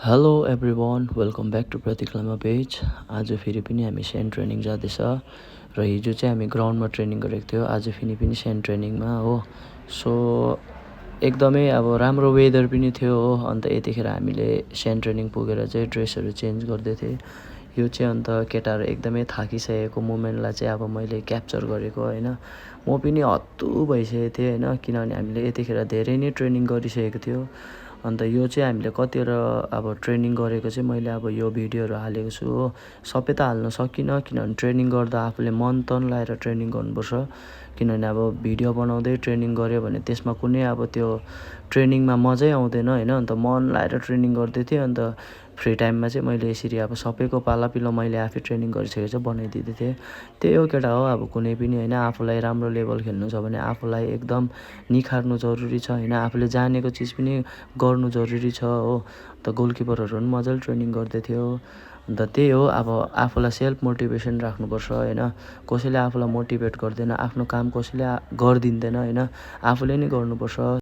Hello everyone, welcome back to Pratik Lama page. आज फेरि पनि हामी सेन्ट ट्रेनिङ जाँदैछ र हिजो चाहिँ हामी ग्राउन्डमा ट्रेनिङ गरेको थियो। आज फेरि पनि सेन्ट ट्रेनिङमा हो। सो एकदमै अब राम्रो वेदर पनि थियो हो। अन्त यतिखेर हामीले सेन्ट ट्रेनिङ पुगेर चाहिँ ड्रेसहरू चेन्ज गर्दै थिएँ। यो चाहिँ अन्त केटाहरू एकदमै थाकिसकेको मोमेन्टलाई चाहिँ अब मैले क्याप्चर गरेको होइन। म पनि हत्तु भइसकेको थिएँ होइन, किनभने हामीले यतिखेर धेरै नै ट्रेनिङ गरिसकेको थियो। अन्त यो चाहिँ हामीले कतिवटा अब ट्रेनिङ गरेको चाहिँ मैले अब यो भिडियोहरू हालेको छु हो। सबै त हाल्न सकिनँ, किनभने ट्रेनिङ गर्दा आफूले मन तन लाएर ट्रेनिङ गर्नुपर्छ। किनभने अब भिडियो बनाउँदै ट्रेनिङ गऱ्यो भने त्यसमा कुनै अब त्यो ट्रेनिङमा मजै आउँदैन होइन। अन्त मन लाएर ट्रेनिङ गर्दै थिएँ। अन्त फ्री टाइममा चाहिँ मैले यसरी अब सबैको पालापिलो मैले आफै ट्रेनिङ गरिसकेर चाहिँ बनाइदिँदै थिएँ। त्यही हो केटा हो, अब कुनै पनि होइन, आफूलाई राम्रो लेभल खेल्नु छ भने आफूलाई एकदम निखार्नु जरुरी छ होइन। आफूले जानेको चिज पनि गर्नु जरुरी छ हो। त गोलकिपरहरू पनि मजाले ट्रेनिङ गर्दै थियो। अन्त त्यही हो, अब आफूलाई सेल्फ मोटिभेसन राख्नुपर्छ होइन। कसैले आफूलाई मोटिभेट गर्दैन, आफ्नो काम कसैले गरिदिँदैन होइन, आफूले नै गर्नुपर्छ।